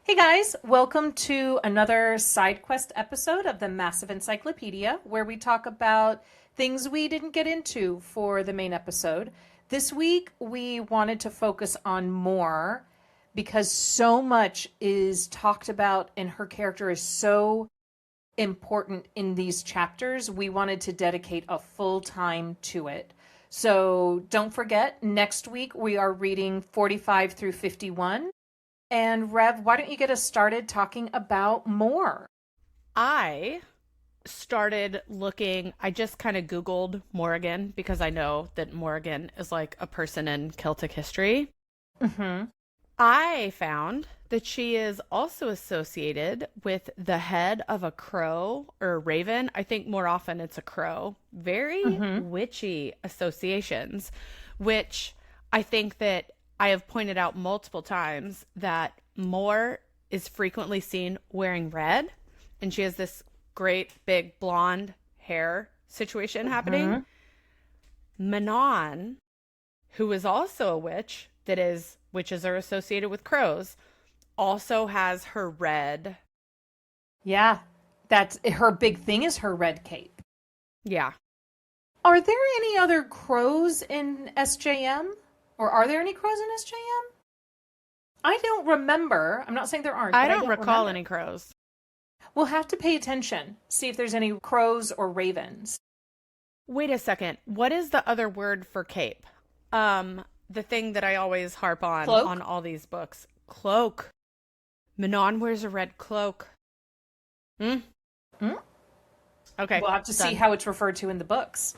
Hey guys, welcome to another side quest episode of the Massive Encyclopedia, where we talk about things we didn't get into for the main episode. This week, we wanted to focus on Mor because so much is talked about and her character is so important in these chapters. We wanted to dedicate a full time to it. So don't forget, next week we are reading 45 through 51. And Rev, why don't you get us started talking about Mor? I started looking, I just kind of Googled Morrigan because I know that Morrigan is like a person in Celtic history. Mm-hmm. I found that she is also associated with the head of a crow or a raven. I think more often it's a crow. Very Mm-hmm. witchy associations, which I think that I have pointed out multiple times that Mor is frequently seen wearing red, and she has this great big blonde hair situation happening. Mm-hmm. Manon, who is also a witch, that is, witches are associated with crows, also has her red. Yeah, that's her big thing is her red cape. Yeah. Are there any other crows in SJM? Or are there any crows in SJM? I don't remember. I'm not saying there aren't, I but I don't don't recall remember. any crows. We'll have to pay attention, see if there's any crows or ravens. Wait a second. What is the other word for cape? The thing that I always harp on Cloak? all these books. Cloak. Manon wears a red cloak. Hmm? Hmm? Okay, We'll have to see done. how it's referred to in the books.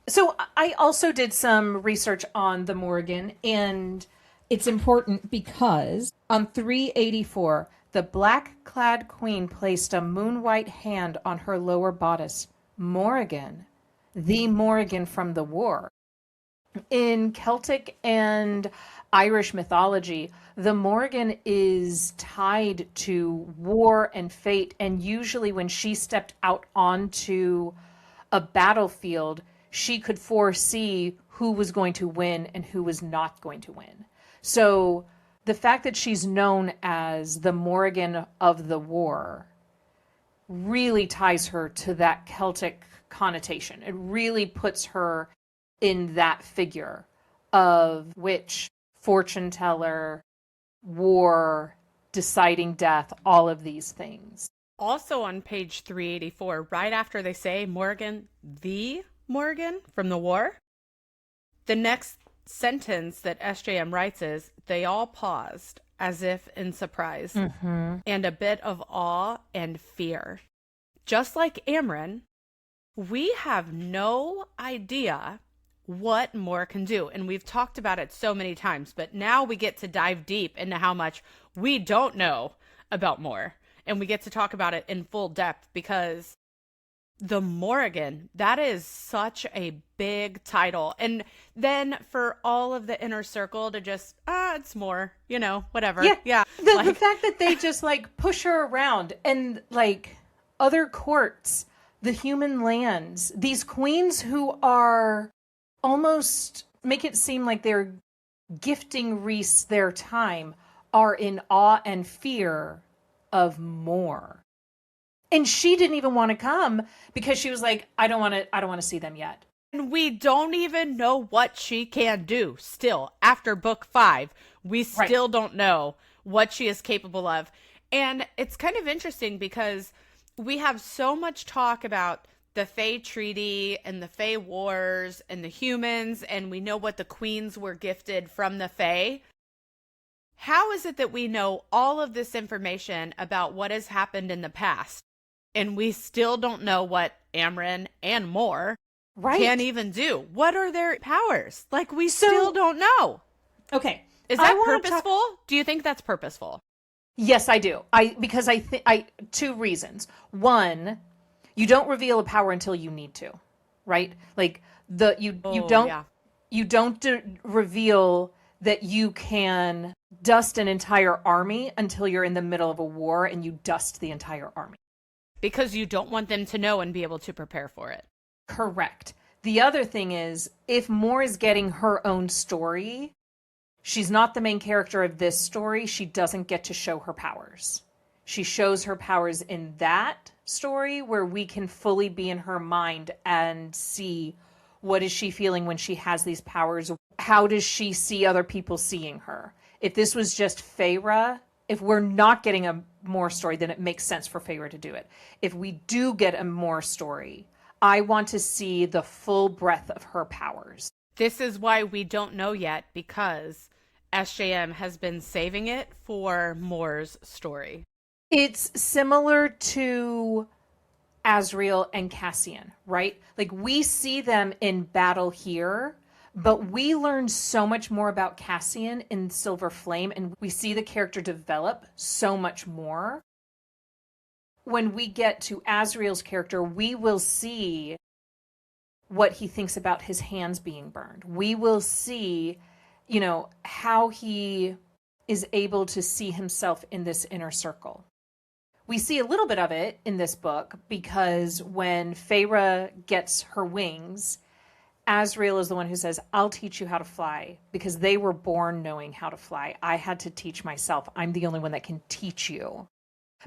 So I also did some research on the Morrigan, and it's important because on 384, the black clad queen placed a moon white hand on her lower bodice. Morrigan, the Morrigan from the war. In Celtic and Irish mythology, the Morrigan is tied to war and fate, and usually when she stepped out onto a battlefield, she could foresee who was going to win and who was not going to win. So the fact that she's known as the Morrigan of the war really ties her to that Celtic connotation. It really puts her in that figure of witch, fortune teller, war, deciding death, all of these things. Also on page 384, right after they say Morgan, the Morgan from the war, the next sentence that SJM writes is, they all paused as if in surprise Mm-hmm. and a bit of awe and fear. Just like Amryn, we have no idea what Mor can do. And we've talked about it so many times, but now we get to dive deep into how much we don't know about Mor. And we get to talk about it in full depth because the Morrigan, that is such a big title. And then for all of the inner circle to just, it's Mor, whatever. Yeah. Yeah. The fact that they just like push her around and like other courts, the human lands, these queens who are almost make it seem like they're gifting Reese their time are in awe and fear of Mor. And she didn't even want to come because she was like, I don't want to see them yet. And we don't even know what she can do still. After book 5, we Right. still don't know what she is capable of. And it's kind of interesting because we have so much talk about the Fae Treaty and the Fae Wars and the humans, and we know what the queens were gifted from the Fae. How is it that we know all of this information about what has happened in the past, and we still don't know what Amryn and Mor Right. can't even do? What are their powers? Like, we So- still don't know. Okay. Is I that wanna purposeful? Do you think that's purposeful? Yes, I do. Because I think I two reasons. One, you don't reveal a power until you need to, right? Like you don't yeah. reveal that you can dust an entire army until you're in the middle of a war and you dust the entire army. Because you don't want them to know and be able to prepare for it. Correct. The other thing is if Moore is getting her own story, She's not the main character of this story. She doesn't get to show her powers. She shows her powers in that story where we can fully be in her mind and see what is she feeling when she has these powers. How does she see other people seeing her? If this was just Feyre, if we're not getting a Mor story, then it makes sense for Feyre to do it. If we do get a Mor story, I want to see the full breadth of her powers. This is why we don't know yet, because SJM has been saving it for Mor's story. It's similar to Azriel and Cassian, right? Like, we see them in battle here, but we learn so much more about Cassian in Silver Flame, and we see the character develop so much more. When we get to Azriel's character, we will see what he thinks about his hands being burned. We will see, how he is able to see himself in this inner circle. We see a little bit of it in this book because when Feyre gets her wings, Azriel is the one who says, I'll teach you how to fly, because they were born knowing how to fly. I had to teach myself. I'm the only one that can teach you.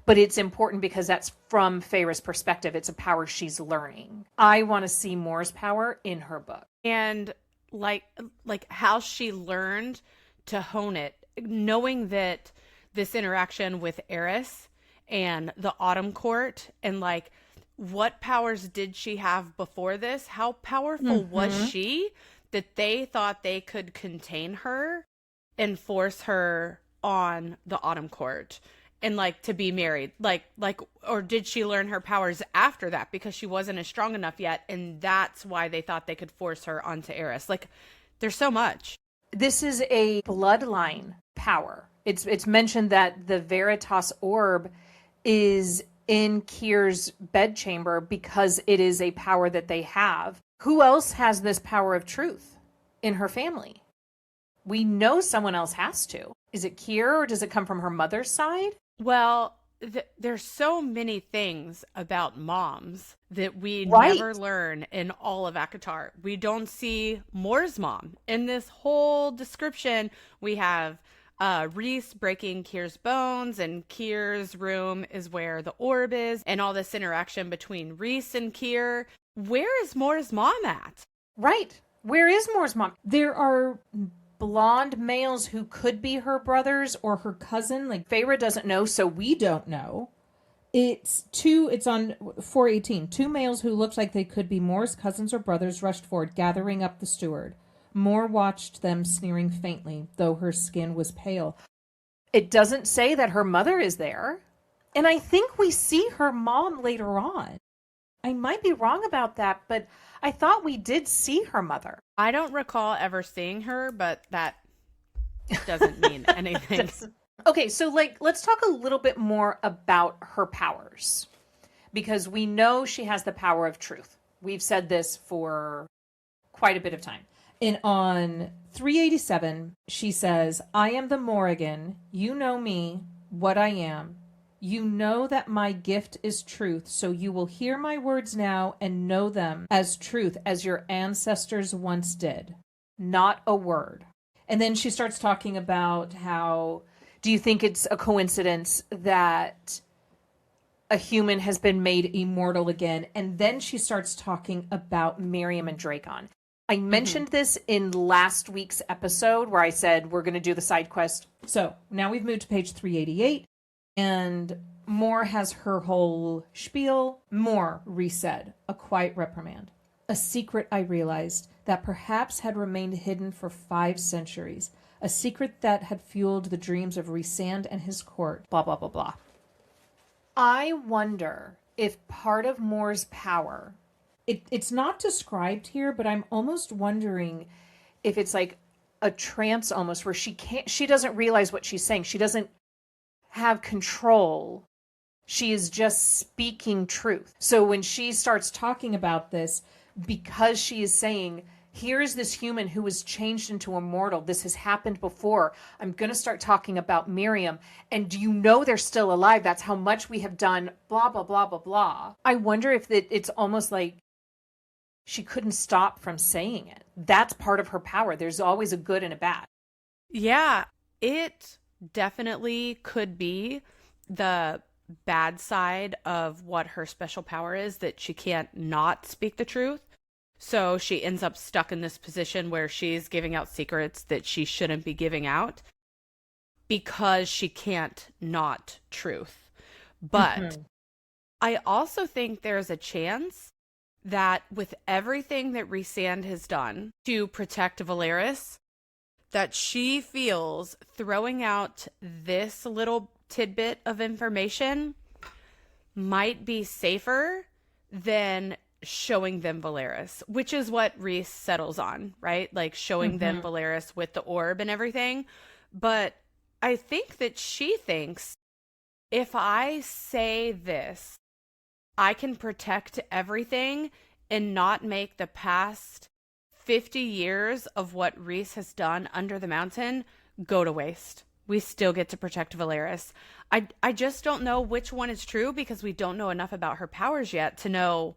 But it's important because that's from Feyre's perspective. It's a power she's learning. I want to see Mor's power in her book. And like how she learned to hone it, knowing that this interaction with Eris and the Autumn Court, and what powers did she have before this? How powerful was she that they thought they could contain her and force her on the Autumn Court and to be married? Or did she learn her powers after that because she wasn't as strong enough yet, and that's why they thought they could force her onto Eris? There's so much. This is a bloodline power. It's mentioned that the Veritas orb is in Kyr's bedchamber because it is a power that they have. Who else has this power of truth in her family? We know someone else has to. Is it Kyr, or does it come from her mother's side? Well, there's so many things about moms that we never learn in all of ACOTAR. We don't see Mor's mom. In this whole description, we have Rhys breaking Kyr's bones, and Kyr's room is where the orb is, and all this interaction between Rhys and Kyr. Where is Mor's mom at? Right. Where is Mor's mom? There are blonde males who could be her brothers or her cousin. Feyre doesn't know, so we don't know. It's on 418. Two males who looked like they could be Mor's cousins or brothers rushed forward, gathering up the steward. Mor watched them, sneering faintly, though her skin was pale. It doesn't say that her mother is there. And I think we see her mom later on. I might be wrong about that, but I thought we did see her mother. I don't recall ever seeing her, but that doesn't mean anything. Okay, so let's talk a little bit more about her powers, because we know she has the power of truth. We've said this for quite a bit of time. And on 387, she says, I am the Morrigan. You know me, what I am. You know that my gift is truth, so you will hear my words now and know them as truth as your ancestors once did. Not a word. And then she starts talking about how, do you think it's a coincidence that a human has been made immortal again? And then she starts talking about Miriam and Dracon. I mentioned this in last week's episode where I said we're going to do the side quest. So now we've moved to page 388, and Mor has her whole spiel. Mor, Rhys said, a quiet reprimand. A secret, I realized, that perhaps had remained hidden for 5 centuries. A secret that had fueled the dreams of Rhysand and his court. Blah, blah, blah, blah. I wonder if part of Mor's power... It's not described here, but I'm almost wondering if it's like a trance almost, where she doesn't realize what she's saying. She doesn't have control. She is just speaking truth. So when she starts talking about this, because she is saying, here is this human who was changed into a mortal. This has happened before. I'm going to start talking about Miriam. And do you know they're still alive? That's how much we have done, blah, blah, blah, blah, blah. I wonder if it's almost like she couldn't stop from saying it. That's part of her power. There's always a good and a bad. Yeah, it definitely could be the bad side of what her special power is, that she can't not speak the truth. So she ends up stuck in this position where she's giving out secrets that she shouldn't be giving out because she can't not truth. But Hmm. I also think there's a chance that with everything that Rhysand has done to protect Valeris, that she feels throwing out this little tidbit of information might be safer than showing them Valeris, which is what Rhys settles on, right? Like showing them Hmm. Valeris with the orb and everything. But I think that she thinks, if I say this, I can protect everything and not make the past 50 years of what Rhys has done under the mountain go to waste. We still get to protect Valeris. I just don't know which one is true because we don't know enough about her powers yet to know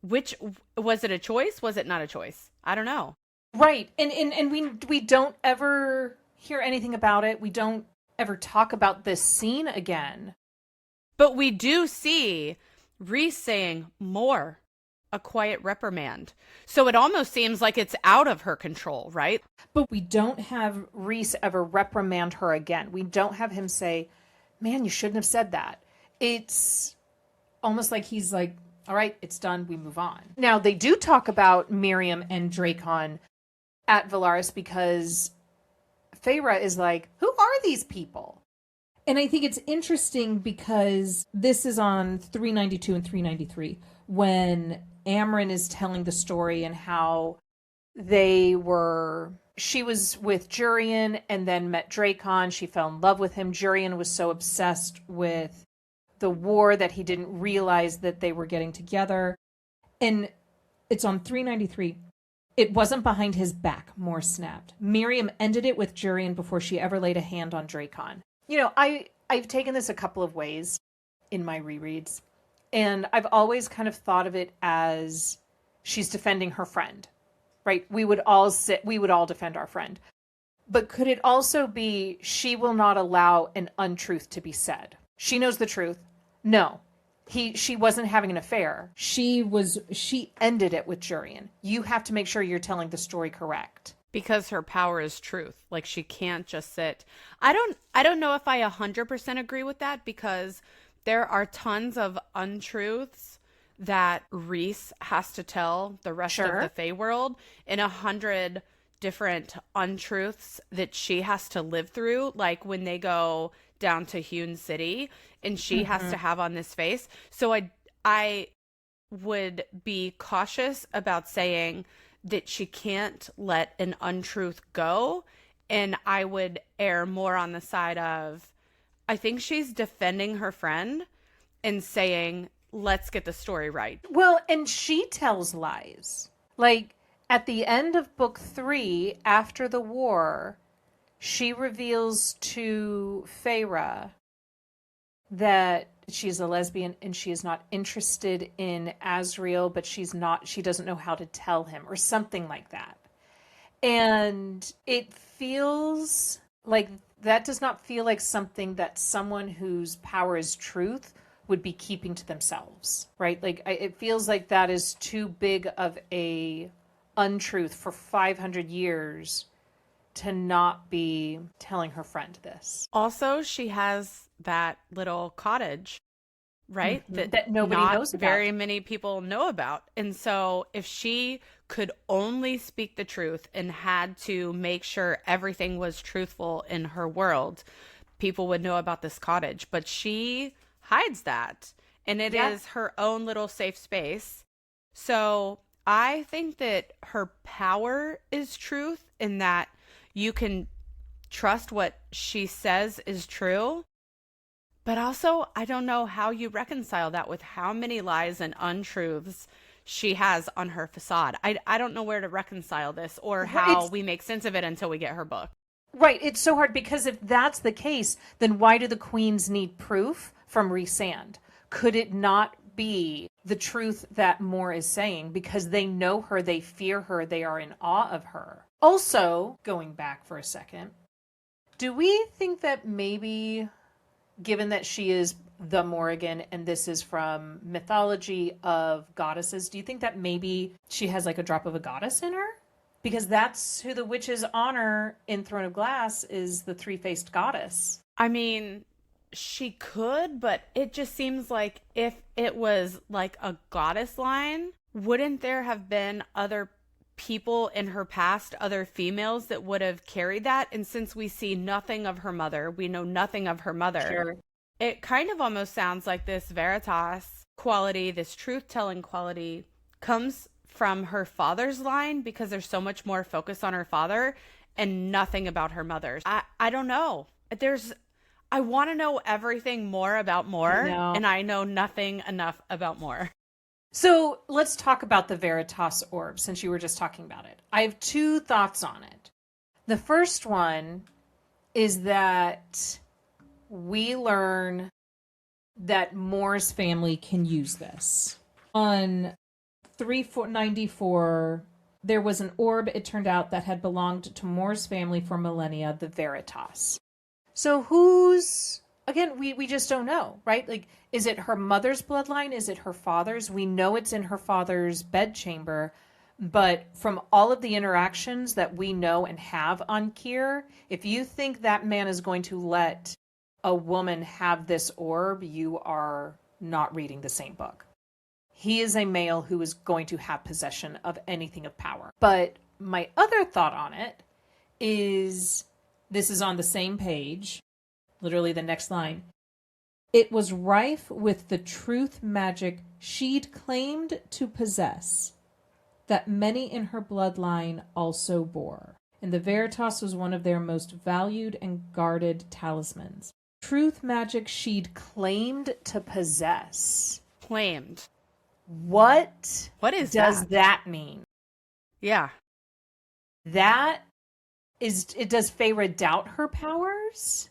which, was it a choice? Was it not a choice? I don't know. Right. And we don't ever hear anything about it. We don't ever talk about this scene again. But we do see Rhys saying more, a quiet reprimand. So it almost seems like it's out of her control, right? But we don't have Rhys ever reprimand her again. We don't have him say, "Man, you shouldn't have said that." It's almost like he's like, "All right, it's done. We move on." Now, they do talk about Miriam and Dracon at Valaris because Feyre is like, "Who are these people?" And I think it's interesting because this is on 392 and 393 when Amren is telling the story and how she was with Jurian and then met Dracon. She fell in love with him. Jurian was so obsessed with the war that he didn't realize that they were getting together. And it's on 393. It wasn't behind his back, Mor snapped. Miriam ended it with Jurian before she ever laid a hand on Dracon. I've taken this a couple of ways in my rereads, and I've always kind of thought of it as she's defending her friend, right? We would all defend our friend. But could it also be she will not allow an untruth to be said? She knows the truth. No. She wasn't having an affair. She ended it with Jurian. You have to make sure you're telling the story correct. Because her power is truth. Like she can't just sit. I don't know if I 100% agree with that because there are tons of untruths that Rhys has to tell the rest of the Sure. Fey world, and 100 different untruths that she has to live through, like when they go down to Hewn City and she has Mm-hmm. to have on this face. So I would be cautious about saying that she can't let an untruth go. And I would err more on the side of, I think she's defending her friend and saying, let's get the story right. Well, and she tells lies. Like at the end of book 3, after the war, she reveals to Feyre that she's a lesbian and she is not interested in Asriel, but she doesn't know how to tell him or something like that. And it feels like that does not feel like something that someone whose power is truth would be keeping to themselves, right? Like it feels like that is too big of a untruth for 500 years to not be telling her friend this. Also, she has that little cottage, right? Mhm. That That nobody not knows very about. many people know about. And so, if she could only speak the truth and had to make sure everything was truthful in her world, people would know about this cottage. But she hides that, and it Yeah. is her own little safe space. So, I think that her power is truth, in that you can trust what she says is true. But also, I don't know how you reconcile that with how many lies and untruths she has on her facade. I don't know where to reconcile this or how It's we make sense of it until we get her book. right. It's so hard because if that's the case, then why do the queens need proof from Rhysand? Could it not be the truth that Mor is saying because they know her, they fear her, they are in awe of her? Also, going back for a second, Do we think that maybe, given that she is the Morrigan and this is from mythology of goddesses, do you think that maybe she has like a drop of a goddess in her? Because that's who the witches honor in Throne of Glass, is the three-faced goddess. I mean, she could, but it just seems like if it was like a goddess line, wouldn't there have been other people in her past, other females that would have carried that? And since we see nothing of her mother, we know nothing of her mother. Sure. It kind of almost sounds like this Veritas quality, this truth-telling quality comes from her father's line because there's so much more focus on her father and nothing about her mother. I don't know. I want to know everything more about Mor, and I know nothing enough about Mor. So let's talk about the Veritas orb, since you were just talking about it. I have two thoughts on it. The first one is that we learn that Mor's family can use this. On 394, there was an orb, it turned out, that had belonged to Mor's family for millennia, the Veritas. So again, we just don't know, right? Like, is it her mother's bloodline? Is it her father's? We know it's in her father's bedchamber, but from all of the interactions that we know and have on Kier, if you think that man is going to let a woman have this orb, you are not reading the same book. He is a male who is going to have possession of anything of power. But my other thought on it is, this is on the same page, literally the next line. It was rife with the truth magic she'd claimed to possess, that many in her bloodline also bore. And the Veritas was one of their most valued and guarded talismans. Truth magic she'd claimed to possess. Claimed. What does that mean? Yeah. That is, does Feyre doubt her powers?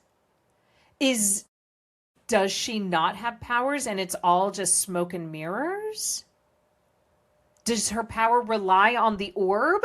Does she not have powers and it's all just smoke and mirrors? Does her power rely on the orb?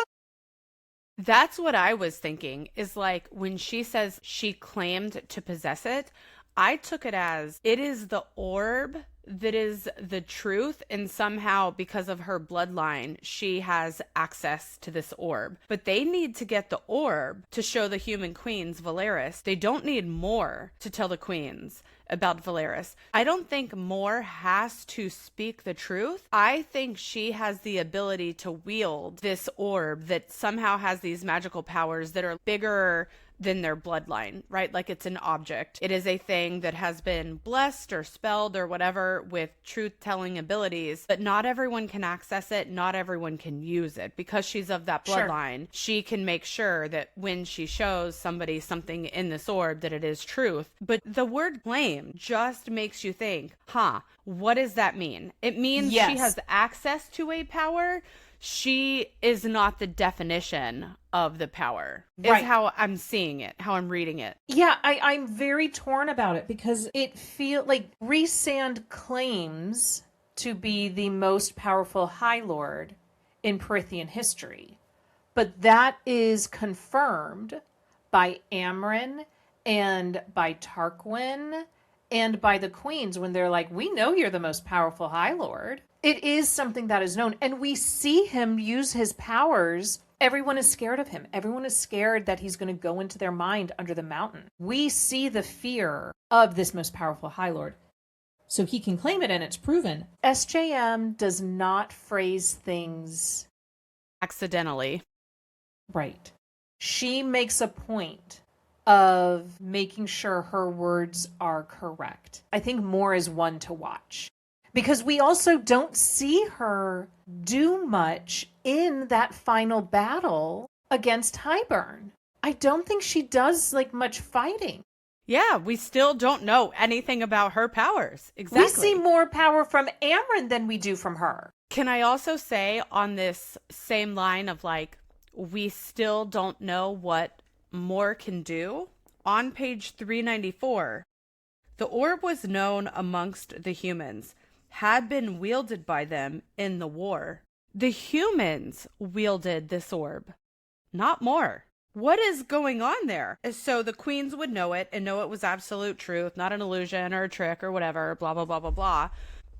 That's what I was thinking, is like when she says she claimed to possess it, I took it as it is the orb that is the truth, and somehow because of her bloodline she has access to this orb. But they need to get the orb to show the human queens Valeris. They don't need more to tell the queens about Valeris. I don't think Mor has to speak the truth. I think she has the ability to wield this orb that somehow has these magical powers that are bigger than their bloodline, right? Like it's an object. It is a thing that has been blessed or spelled or whatever with truth-telling abilities, but not everyone can access it. Not everyone can use it. Because she's of that bloodline, she can make sure that when she shows somebody something in this orb that it is truth. But the word claim just makes you think, what does that mean? It means she has access to a power. She is not the definition of the power, is how I'm seeing it, how I'm reading it. Yeah, I'm very torn about it because it feels like Rhysand claims to be the most powerful High Lord in Prythian history. But that is confirmed by Amren and by Tarquin and by the queens when they're like, we know you're the most powerful High Lord. It is something that is known, and we see him use his powers. Everyone is scared of him. Everyone is scared that he's going to go into their mind under the mountain. We see the fear of this most powerful High Lord. So he can claim it, and it's proven. SJM does not phrase things accidentally. Right. She makes a point of making sure her words are correct. I think Mor is one to watch. Because we also don't see her do much in that final battle against Hybern. I don't think she does like much fighting. Yeah, we still don't know anything about her powers. Exactly. We see more power from Amren than we do from her. Can I also say on this same line of like, we still don't know what Mor can do? On page 394, the orb was known amongst the humans, had been wielded by them in the war. The humans wielded this orb, not Mor. What is going on there? So the queens would know it and know it was absolute truth, not an illusion or a trick or whatever, blah, blah, blah, blah, blah.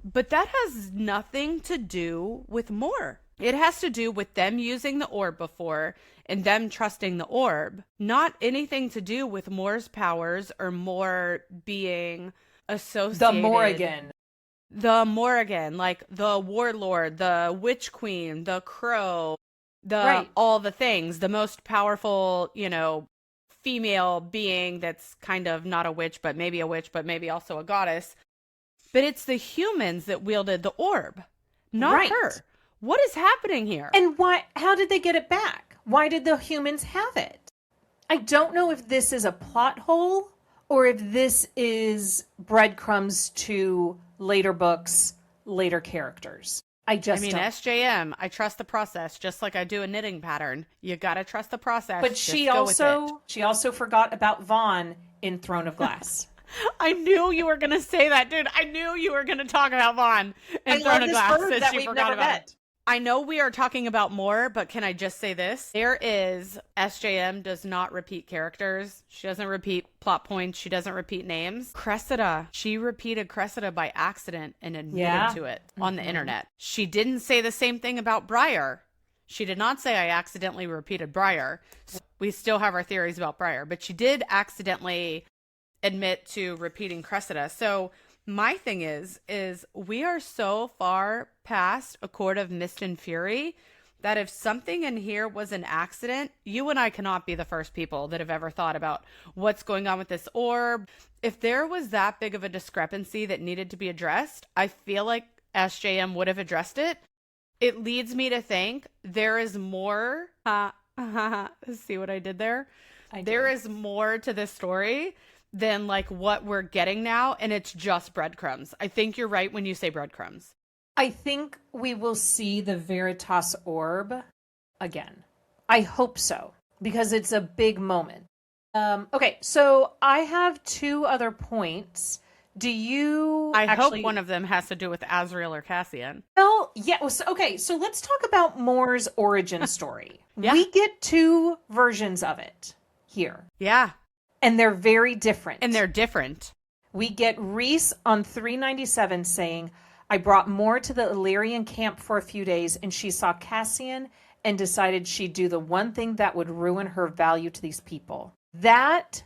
But that has nothing to do with Mor. It has to do with them using the orb before and them trusting the orb, not anything to do with Mor's powers or Mor being associated. The Morrigan. The Morrigan, like the warlord, the witch queen, the crow, all the things, the most powerful, female being that's kind of not a witch, but maybe also a goddess. But it's the humans that wielded the orb, not her. What is happening here? And how did they get it back? Why did the humans have it? I don't know if this is a plot hole or if this is breadcrumbs to later books, later characters. I don't. SJM, I trust the process, just like I do a knitting pattern. You gotta trust the process. But she also forgot about Vaughn in Throne of Glass. I knew you were going to say that, dude. I knew you were going to talk about Vaughn and Throne of Glass that she forgot about it. I know we are talking about Mor, but can I just say this? SJM does not repeat characters. She doesn't repeat plot points. She doesn't repeat names. Cressida, she repeated Cressida by accident and admitted to it on the internet. She didn't say the same thing about Briar. She did not say I accidentally repeated Briar. So we still have our theories about Briar, but she did accidentally admit to repeating Cressida. So my thing is we are so far past A Court of Mist and Fury that if something in here was an accident, you and I cannot be the first people that have ever thought about what's going on with this orb. If there was that big of a discrepancy that needed to be addressed, I feel like SJM would have addressed it. It leads me to think there is more. See what I did there? There is more to this story than like what we're getting now, and it's just breadcrumbs. I think you're right when you say breadcrumbs. I think we will see the Veritas orb again. I hope so, because it's a big moment. Okay, so I have 2 other points. Do you I hope one of them has to do with Azrael or Cassian. Well, yeah. Okay, so let's talk about Mor's origin story. Yeah. We get 2 versions of it here. Yeah. And they're very different. We get Rhys on 397 saying, I brought Mor to the Illyrian camp for a few days, and she saw Cassian and decided she'd do the one thing that would ruin her value to these people. That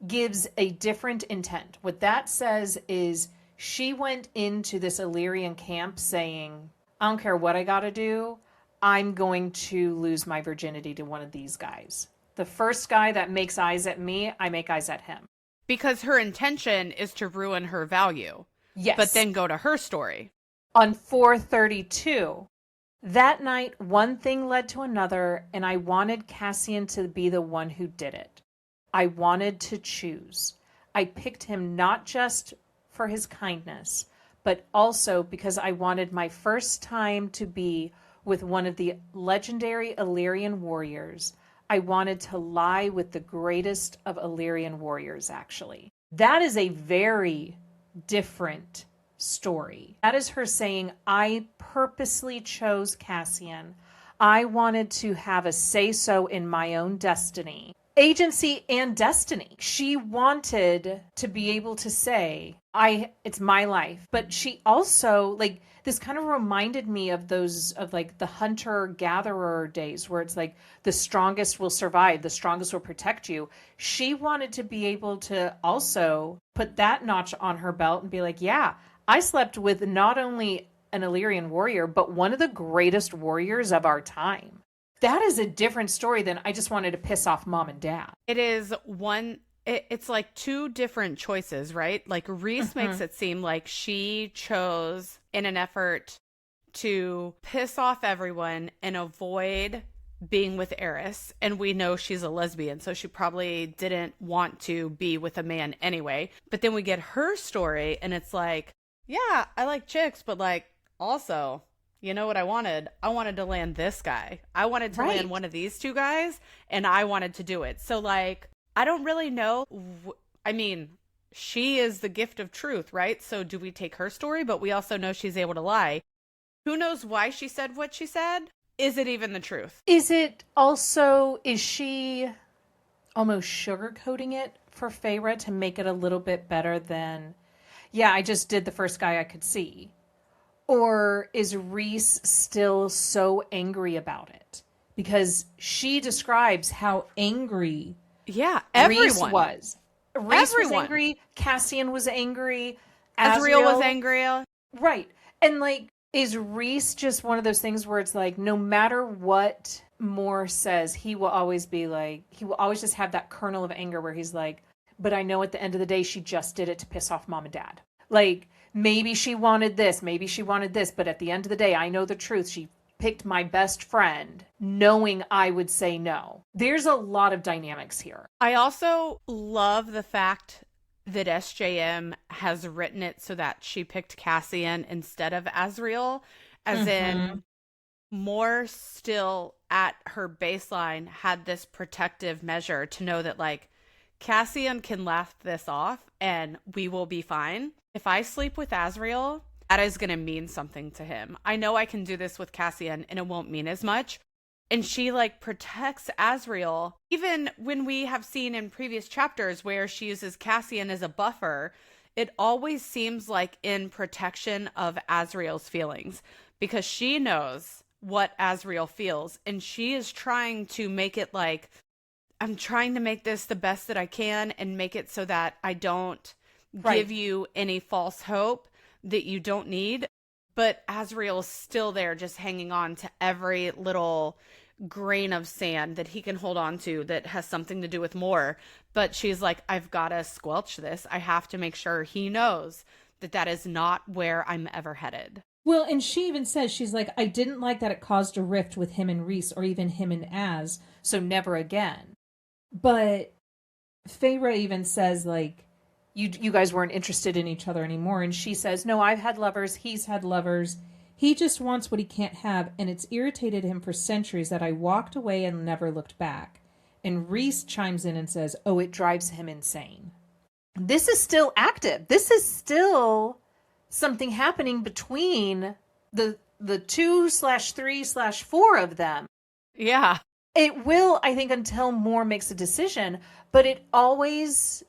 gives a different intent. What that says is she went into this Illyrian camp saying, I don't care what I got to do. I'm going to lose my virginity to one of these guys. The first guy that makes eyes at me, I make eyes at him. Because her intention is to ruin her value. Yes. But then go to her story. On 432, that night, one thing led to another, and I wanted Cassian to be the one who did it. I wanted to choose. I picked him not just for his kindness, but also because I wanted my first time to be with one of the legendary Illyrian warriors. I wanted to lie with the greatest of Illyrian warriors, actually. That is a very different story. That is her saying, I purposely chose Cassian. I wanted to have a say-so in my own destiny. Agency and destiny. She wanted to be able to say, it's my life. But she also, this kind of reminded me of the hunter-gatherer days where it's like the strongest will survive, the strongest will protect you. She wanted to be able to also put that notch on her belt and be like, yeah, I slept with not only an Illyrian warrior, but one of the greatest warriors of our time. That is a different story than I just wanted to piss off mom and dad. It is it's like 2 different choices, right? Like Rhys makes it seem like she chose in an effort to piss off everyone and avoid being with Eris. And we know she's a lesbian, so she probably didn't want to be with a man anyway. But then we get her story and it's like, yeah, I like chicks, but also, you know what I wanted? I wanted to land this guy. I wanted to land one of these 2 guys, and I wanted to do it. So, I don't really know. I mean, she is the gift of truth, right? So do we take her story? But we also know she's able to lie. Who knows why she said what she said? Is it even the truth? Is she almost sugarcoating it for Feyre to make it a little bit better than, yeah, I just did the first guy I could see? Or is Rhys still so angry about it? Because she describes how angry Yeah, Rhys everyone. was. Rhys was Everyone. angry. Cassian was angry. Azriel was Azriel. angry. Right. And like, is Rhys just one of those things where it's like, no matter what Mor says, he will always be like, he will always just have that kernel of anger where he's like, but I know at the end of the day, she just did it to piss off mom and dad. Like, maybe she wanted this, maybe she wanted this, but at the end of the day, I know the truth. She picked my best friend knowing I would say no. There's a lot of dynamics here. I also love the fact that SJM has written it so that she picked Cassian instead of Azriel, as in Mor still at her baseline had this protective measure to know that like Cassian can laugh this off and we will be fine. If I sleep with Azriel, that is going to mean something to him. I know I can do this with Cassian and it won't mean as much. And she like protects Azriel, even when we have seen in previous chapters where she uses Cassian as a buffer, it always seems like in protection of Azriel's feelings because she knows what Azriel feels and she is trying to make it like, I'm trying to make this the best that I can and make it so that I don't give you any false hope that you don't need. But Azriel is still there just hanging on to every little grain of sand that he can hold on to that has something to do with Mor. But she's like, I've got to squelch this. I have to make sure he knows that that is not where I'm ever headed. Well, and she even says, she's like, I didn't like that it caused a rift with him and Rhys or even him and Az, So never again. but Feyre even says, like, You guys weren't interested in each other anymore. And she says, no, I've had lovers. he's had lovers. He just wants what he can't have, and it's irritated him for centuries that I walked away and never looked back. And Rhys chimes in and says, Oh, it drives him insane. This is still active. This is still something happening between the 2/3/4 of them. Yeah. It will, I think, until Mor makes a decision, but it always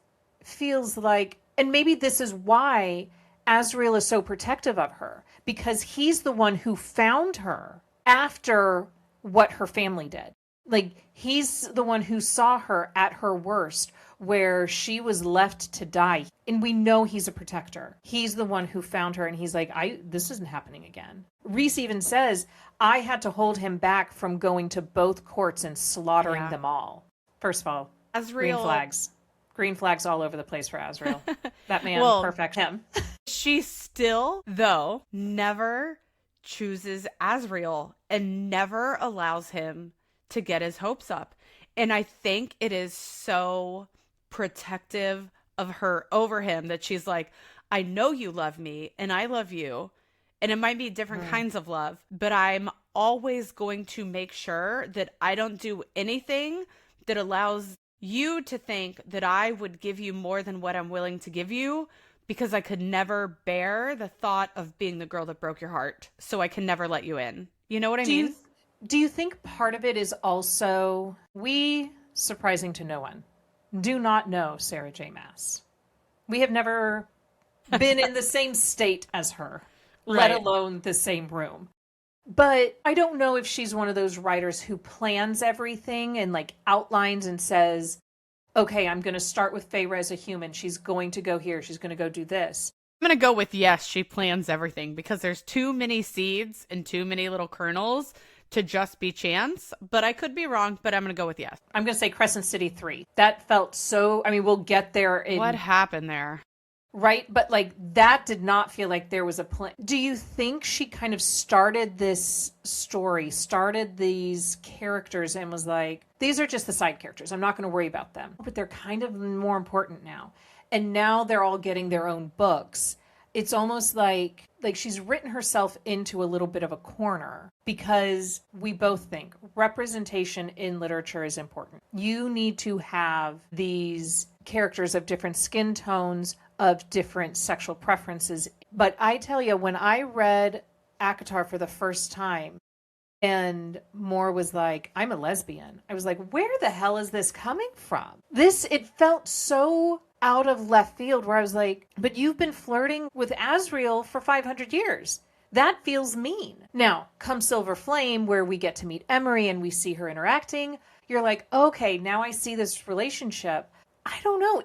feels like, and maybe this is why Azriel is so protective of her, because he's the one who found her after what her family did. Like, he's the one who saw her at her worst, where she was left to die. And we know he's a protector. He's the one who found her, and he's like, this isn't happening again. Rhys even says, I had to hold him back from going to both courts and slaughtering them all. First of all, Azriel. green flags. Green flags all over the place for Azriel. That man, perfect him. She still, though, never chooses Azriel and never allows him to get his hopes up. And I think it is so protective of her over him that she's like, I know you love me and I love you. And it might be different kinds of love, but I'm always going to make sure that I don't do anything that allows you to think that I would give you more than what I'm willing to give you, because I could never bear the thought of being the girl that broke your heart. So I can never let you in. You know what I mean? Do you think part of it is also, we, surprising to no one, do not know Sarah J. Maas. We have never been in the same state as her, let alone the same room. But I don't know if she's one of those writers who plans everything and like outlines and says, okay, I'm going to start with Feyre as a human. She's going to go here. She's going to go do this. I'm going to go with yes, she plans everything, because there's too many seeds and too many little kernels to just be chance. But I could be wrong, but I'm going to go with yes. I'm going to say Crescent City 3. That felt so, I mean, we'll get there. What happened there? Right? But like, that did not feel like there was a plan. Do you think she kind of started this story, started these characters and was like, these are just the side characters. I'm not going to worry about them. But they're kind of more important now. And now they're all getting their own books. It's almost like she's written herself into a little bit of a corner, because we both think representation in literature is important. You need to have these characters of different skin tones, of different sexual preferences. But I tell you, when I read ACOTAR for the first time, And Mor was like, I'm a lesbian. I was like, where the hell is this coming from? It felt so out of left field where I was like, but you've been flirting with Azriel for 500 years. That feels mean. Now, come Silver Flame, where we get to meet Emery and we see her interacting, you're like, okay, now I see this relationship. I don't know.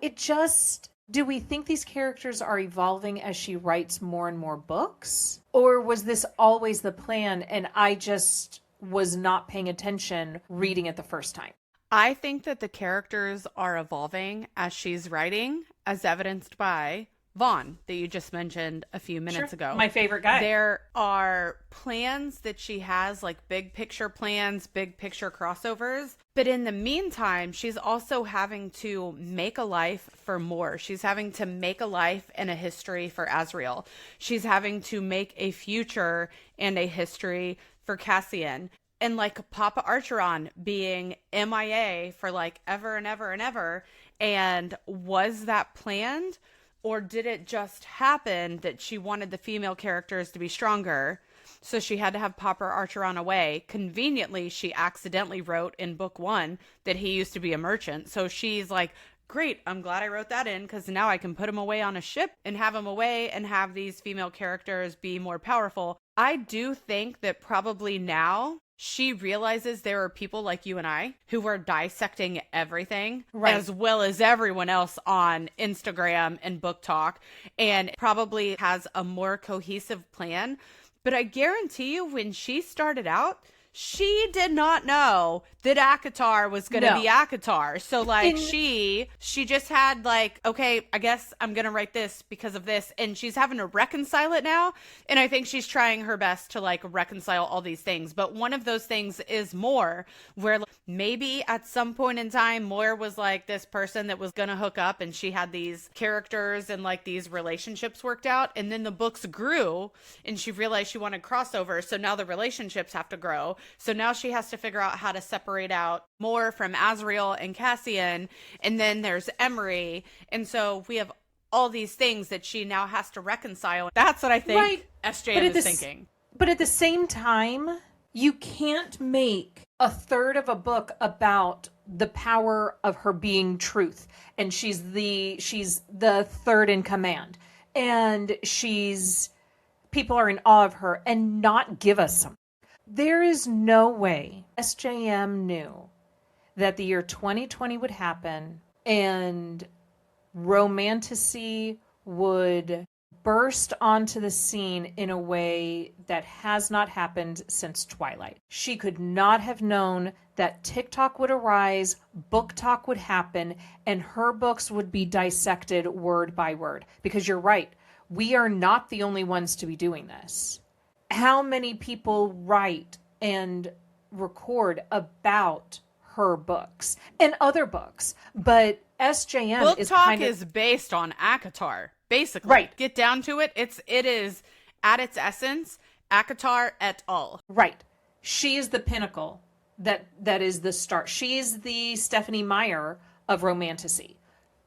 Do we think these characters are evolving as she writes more and more books? Or was this always the plan and I just was not paying attention reading it the first time? I think that the characters are evolving as she's writing, as evidenced by Vaughn, that you just mentioned a few minutes ago. My favorite guy. There are plans that she has, like big picture plans, big picture crossovers. But in the meantime, she's also having to make a life for Mor. She's having to make a life and a history for Azriel. She's having to make a future and a history for Cassian. And like Papa Archeron being MIA for like ever and ever and ever. And was that planned? Or did it just happen that she wanted the female characters to be stronger, so she had to have Papa Archeron away? Conveniently, she accidentally wrote in book 1 that he used to be a merchant. So she's like, great, I'm glad I wrote that in because now I can put him away on a ship and have him away and have these female characters be more powerful. I do think that probably now she realizes there are people like you and I who are dissecting everything, right, as well as everyone else on Instagram and Book Talk, and probably has a more cohesive plan. But I guarantee you, when she started out, she did not know that ACOTAR was going to be ACOTAR. So like she just had like, okay, I guess I'm going to write this because of this. And she's having to reconcile it now. And I think she's trying her best to like reconcile all these things. But one of those things is Mor, where maybe at some point in time, Mor was like this person that was going to hook up and she had these characters and like these relationships worked out. And then the books grew and she realized she wanted crossover. So now the relationships have to grow. So now she has to figure out how to separate out Mor from Azriel and Cassian. And then there's Emery. And so we have all these things that she now has to reconcile. That's what I think SJM is thinking. But at the same time, you can't make a third of a book about the power of her being truth. And she's the third in command. And people are in awe of her and not give us something. There is no way SJM knew that the year 2020 would happen and romantasy would burst onto the scene in a way that has not happened since Twilight. She could not have known that TikTok would arise, book talk would happen, and her books would be dissected word by word. Because you're right, we are not the only ones to be doing this. How many people write and record about her books and other books? But SJM Book Talk is based on ACOTAR, basically. Right. Get down to it. It is at its essence ACOTAR et al. Right. She is the pinnacle. That is the start. She is the Stephanie Meyer of romantasy.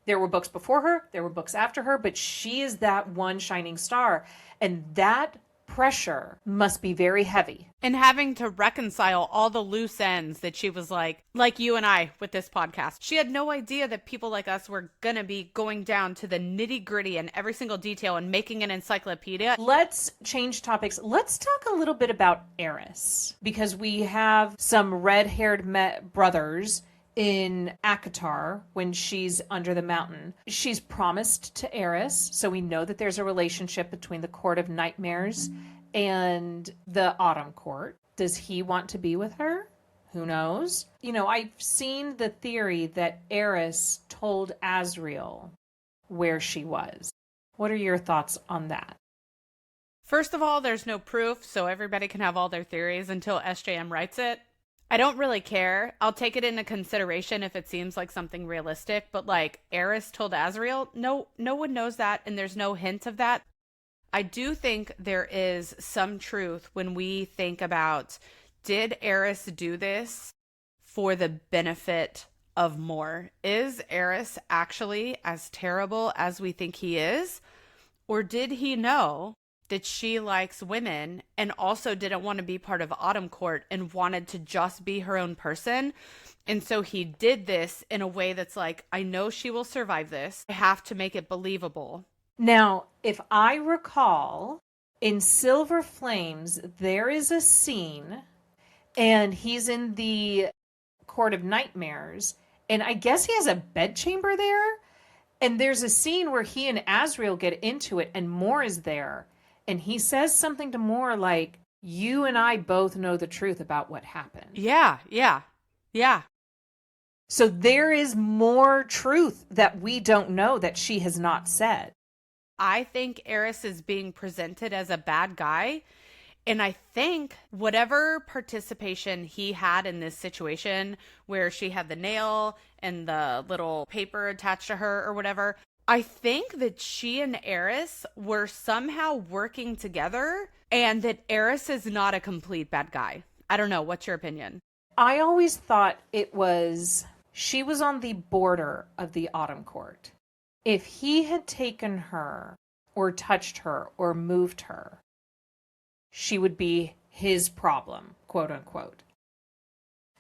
There were books before her, there were books after her, but she is that one shining star. And that pressure must be very heavy. And having to reconcile all the loose ends that she was like you and I with this podcast. She had no idea that people like us were going to be going down to the nitty gritty and every single detail and making an encyclopedia. Let's change topics. Let's talk a little bit about Eris, because we have some red-haired brothers in ACOTAR when she's under the mountain. She's promised to Eris, so we know that there's a relationship between the Court of Nightmares and the Autumn Court. Does he want to be with her? Who knows? I've seen the theory that Eris told Azriel where she was. What are your thoughts on that? First of all, there's no proof, so everybody can have all their theories until SJM writes it. I don't really care. I'll take it into consideration if it seems like something realistic, but like Eris told Azriel, no one knows that, and there's no hint of that. I do think there is some truth when we think about, did Eris do this for the benefit of Mor? Is Eris actually as terrible as we think he is? Or did he know that she likes women and also didn't want to be part of Autumn Court and wanted to just be her own person. And so he did this in a way that's like, I know she will survive this. I have to make it believable. Now, if I recall, in Silver Flames, there is a scene, and he's in the Court of Nightmares, and I guess he has a bedchamber there. And there's a scene where he and Azrael get into it, and Mor is there. And he says something to Mor like, you and I both know the truth about what happened. Yeah, yeah, yeah. So there is more truth that we don't know that she has not said. I think Eris is being presented as a bad guy. And I think whatever participation he had in this situation where she had the nail and the little paper attached to her or whatever, I think that she and Eris were somehow working together and that Eris is not a complete bad guy. I don't know. What's your opinion? I always thought it was, she was on the border of the Autumn Court. If he had taken her or touched her or moved her, she would be his problem, quote unquote.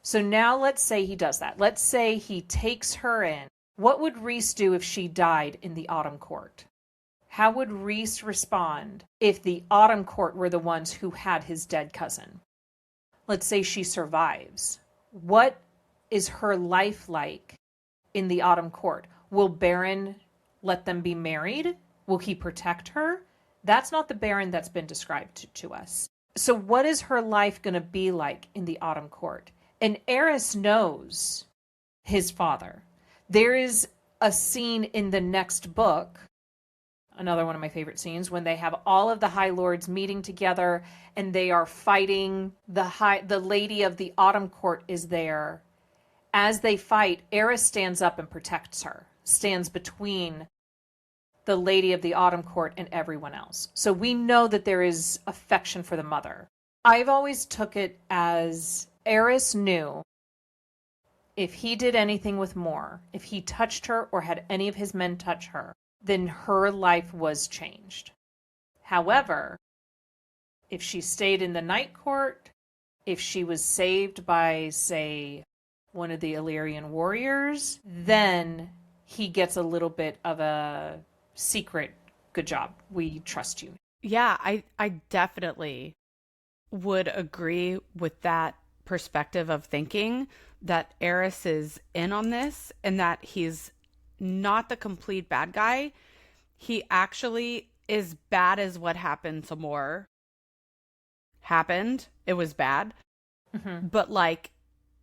So now let's say he does that. Let's say he takes her in. What would Rhys do if she died in the Autumn Court? How would Rhys respond if the Autumn Court were the ones who had his dead cousin? Let's say she survives. What is her life like in the Autumn Court? Will Baron let them be married? Will he protect her? That's not the Baron that's been described to us. So what is her life going to be like in the Autumn Court? And Eris knows his father. There is a scene in the next book, another one of my favorite scenes, when they have all of the High Lords meeting together and they are fighting. The Lady of the Autumn Court is there. As they fight, Eris stands up and protects her, stands between the Lady of the Autumn Court and everyone else. So we know that there is affection for the mother. I've always took it as Eris knew if he did anything with Mor, if he touched her or had any of his men touch her, then her life was changed. However, if she stayed in the Night Court, if she was saved by, say, one of the Illyrian warriors, then he gets a little bit of a secret, good job, we trust you. Yeah, I definitely would agree with that perspective of thinking that Eris is in on this and that he's not the complete bad guy. He actually is bad as what happened to Mor happened. It was bad. Mm-hmm. But like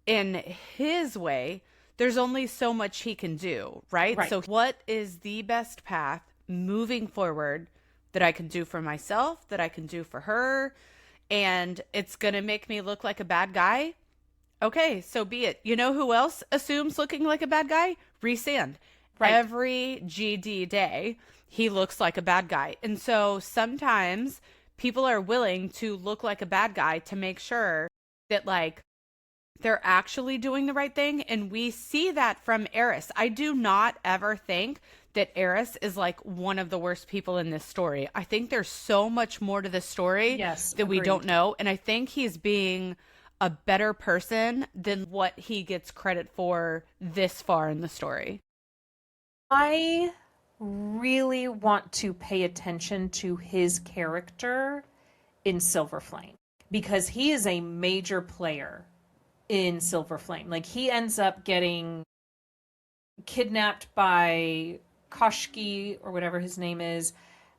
in his way, there's only so much he can do, right? So what is the best path moving forward that I can do for myself, that I can do for her? And it's going to make me look like a bad guy. Okay, so be it. You know who else assumes looking like a bad guy? Rhys Sand. Right. Every GD day, he looks like a bad guy. And so sometimes people are willing to look like a bad guy to make sure that like they're actually doing the right thing. And we see that from Eris. I do not ever think that Eris is like one of the worst people in this story. I think there's so much more to this story that we don't know. And I think he's being a better person than what he gets credit for this far in the story. I really want to pay attention to his character in Silver Flame because he is a major player in Silver Flame. Like, he ends up getting kidnapped by Koshki or whatever his name is.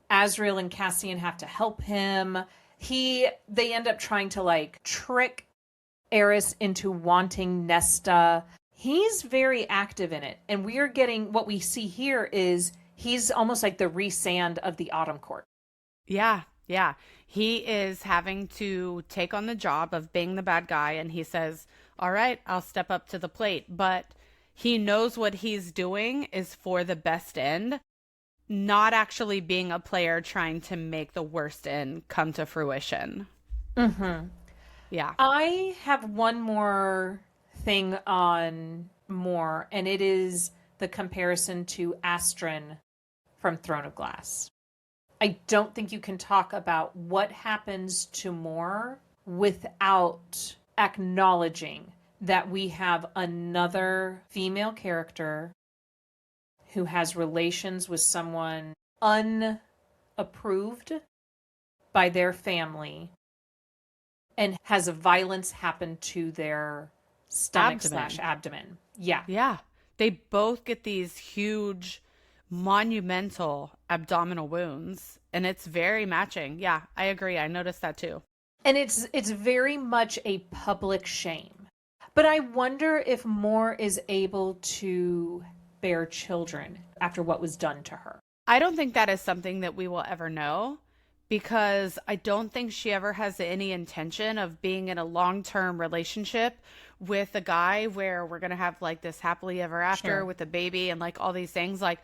Azrael and Cassian have to help him. They end up trying to like trick Eris into wanting Nesta. He's very active in it. And we are getting, what we see here is he's almost like the Rhys Sand of the Autumn Court. Yeah. He is having to take on the job of being the bad guy. And he says, all right, I'll step up to the plate. But he knows what he's doing is for the best end, not actually being a player trying to make the worst end come to fruition. Mm-hmm. Yeah. I have one more thing on Mor, and it is the comparison to Astrid from Throne of Glass. I don't think you can talk about what happens to Mor without acknowledging that we have another female character who has relations with someone unapproved by their family and has violence happen to their stomach slash abdomen. Yeah. Yeah. They both get these huge, monumental abdominal wounds, and it's very matching. Yeah, I agree. I noticed that too. And it's very much a public shame. But I wonder if Mor is able to bear children after what was done to her. I don't think that is something that we will ever know, because I don't think she ever has any intention of being in a long-term relationship with a guy where we're going to have like this happily ever after Sure. with a baby and like all these things. Like,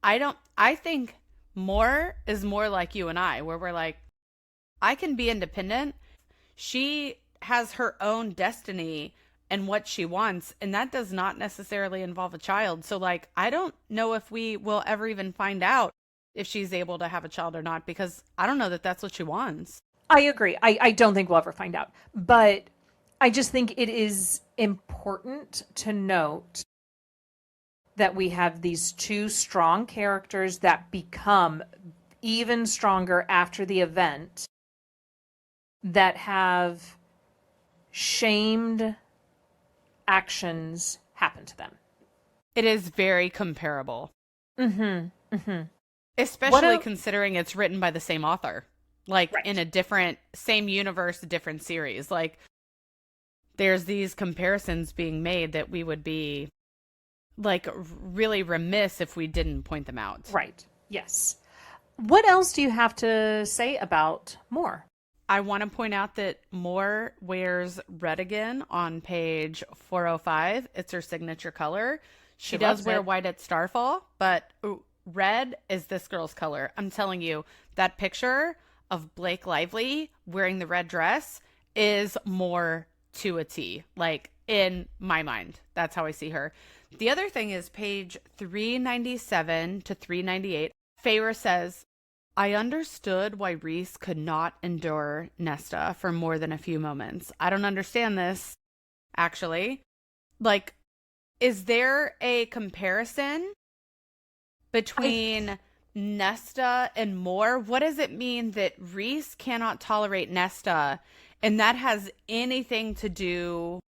I think Mor is more like you and I, where we're like, I can be independent. She has her own destiny and what she wants, and that does not necessarily involve a child. So like, I don't know if we will ever even find out if she's able to have a child or not, because I don't know that that's what she wants. I agree. I don't think we'll ever find out. But I just think it is important to note that we have these two strong characters that become even stronger after the event, that have shamed actions happen to them. It is very comparable. Mm-hmm. Mm-hmm. Especially considering it's written by the same author. Like, right. in a different, same universe, a different series. Like, there's these comparisons being made that we would be, like, really remiss if we didn't point them out. Right. Yes. What else do you have to say about Mor? I want to point out that Mor wears red again on page 405. It's her signature color. She does wear white at Starfall, but red is this girl's color. I'm telling you, that picture of Blake Lively wearing the red dress is Mor to a T. Like, in my mind, that's how I see her. The other thing is page 397 to 398. Feyre says, I understood why Rhys could not endure Nesta for more than a few moments. I don't understand this, actually. Like, is there a comparison between Nesta and Mor? What does it mean that Rhys cannot tolerate Nesta, and that has anything to do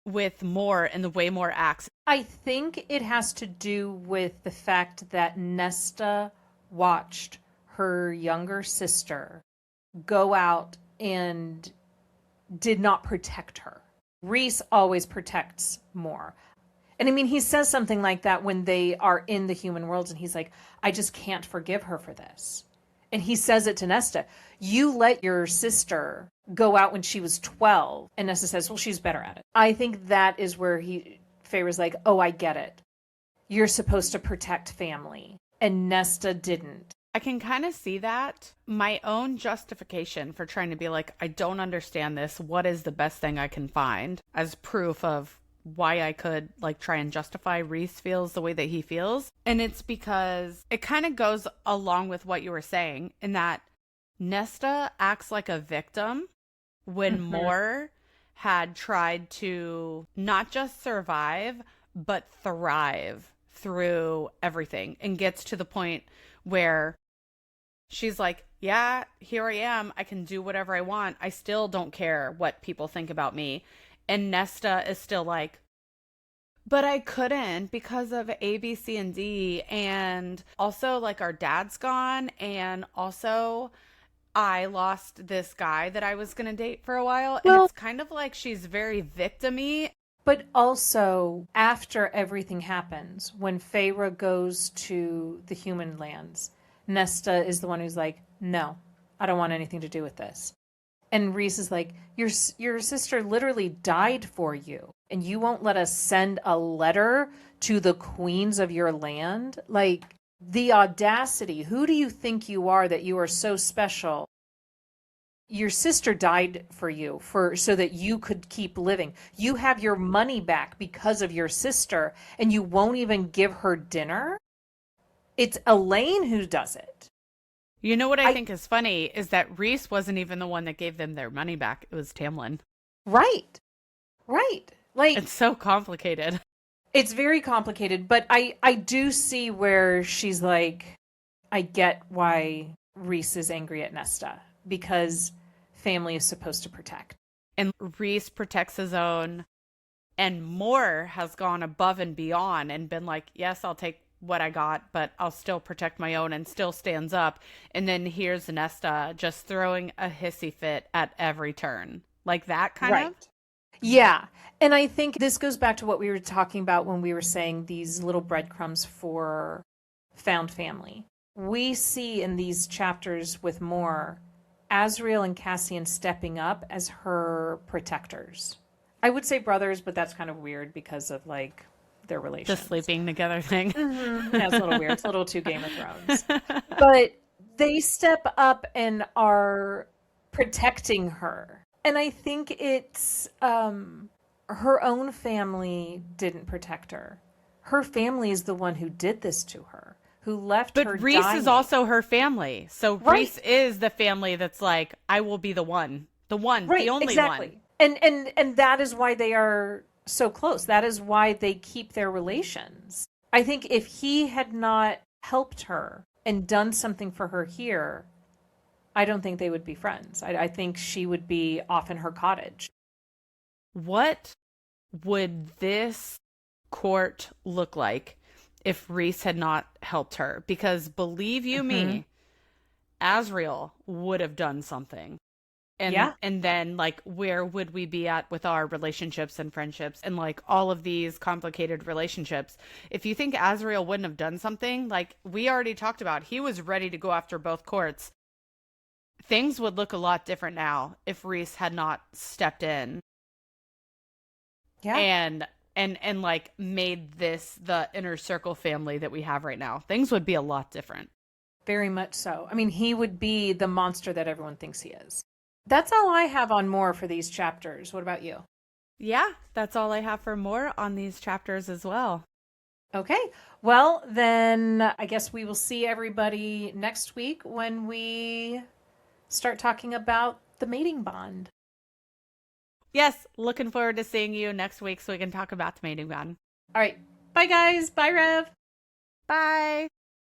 with Mor and the way Mor acts? I think it has to do with the fact that Nesta watched her younger sister go out and did not protect her. Rhys always protects Mor. And I mean, he says something like that when they are in the human worlds, and he's like, I just can't forgive her for this. And he says it to Nesta. You let your sister go out when she was 12. And Nesta says, well, she's better at it. I think that is where Feyre's like, oh, I get it. You're supposed to protect family. And Nesta didn't. I can kind of see that. My own justification for trying to be like, I don't understand this. What is the best thing I can find as proof of why I could like try and justify Rhys feels the way that he feels? And it's because it kind of goes along with what you were saying, in that Nesta acts like a victim when Mor had tried to not just survive, but thrive through everything, and gets to the point where she's like, yeah, here I am. I can do whatever I want. I still don't care what people think about me. And Nesta is still like, but I couldn't because of A, B, C, and D. And also, like, our dad's gone. And also, I lost this guy that I was going to date for a while. And it's kind of like she's very victim-y. But also, after everything happens, when Feyre goes to the human lands, Nesta is the one who's like, no, I don't want anything to do with this. And Rhys is like, your sister literally died for you, and you won't let us send a letter to the queens of your land? Like, the audacity. Who do you think you are that you are so special? Your sister died for you so that you could keep living. You have your money back because of your sister, and you won't even give her dinner? It's Elaine who does it. You know what I think is funny is that Reese wasn't even the one that gave them their money back. It was Tamlin. Right. Right. Like, It's so complicated. it's very complicated, but I do see where she's like, I get why Reese is angry at Nesta because family is supposed to protect. And Reese protects his own. And Mor has gone above and beyond and been like, yes, I'll take what I got, but I'll still protect my own, and still stands up. And then here's Nesta just throwing a hissy fit at every turn. Like that kind of? Yeah. And I think this goes back to what we were talking about when we were saying these little breadcrumbs for found family. We see in these chapters with Mor, Azriel and Cassian stepping up as her protectors. I would say brothers, but that's kind of weird because of like their relations. The sleeping together thing. Mm-hmm. Yeah, it's a little weird. It's a little too Game of Thrones. But they step up and are protecting her. And I think it's her own family didn't protect her. Her family is the one who did this to her, who left her But Reese dying. is also her family. So Right. Reese is the family that's like, I will be the one. The one. Right, The only exactly. one. And that is why they are so close. That is why they keep their relations. I think if he had not helped her and done something for her here, I don't think they would be friends. I think she would be off in her cottage. What would this court look like if Reese had not helped her? Because believe you me, Azriel would have done something. And Yeah. and then like where would we be at with our relationships and friendships and like all of these complicated relationships? If you think Azriel wouldn't have done something, like we already talked about, he was ready to go after both courts. Things would look a lot different now if Reese had not stepped in. Yeah. And like made this the inner circle family that we have right now. Things would be a lot different. Very much so. I mean, he would be the monster that everyone thinks he is. That's all I have on Mor for these chapters. What about you? Yeah, that's all I have for Mor on these chapters as well. Okay. Well, then I guess we will see everybody next week when we start talking about the mating bond. Yes, looking forward to seeing you next week so we can talk about the mating bond. All right. Bye, guys. Bye, Rev. Bye.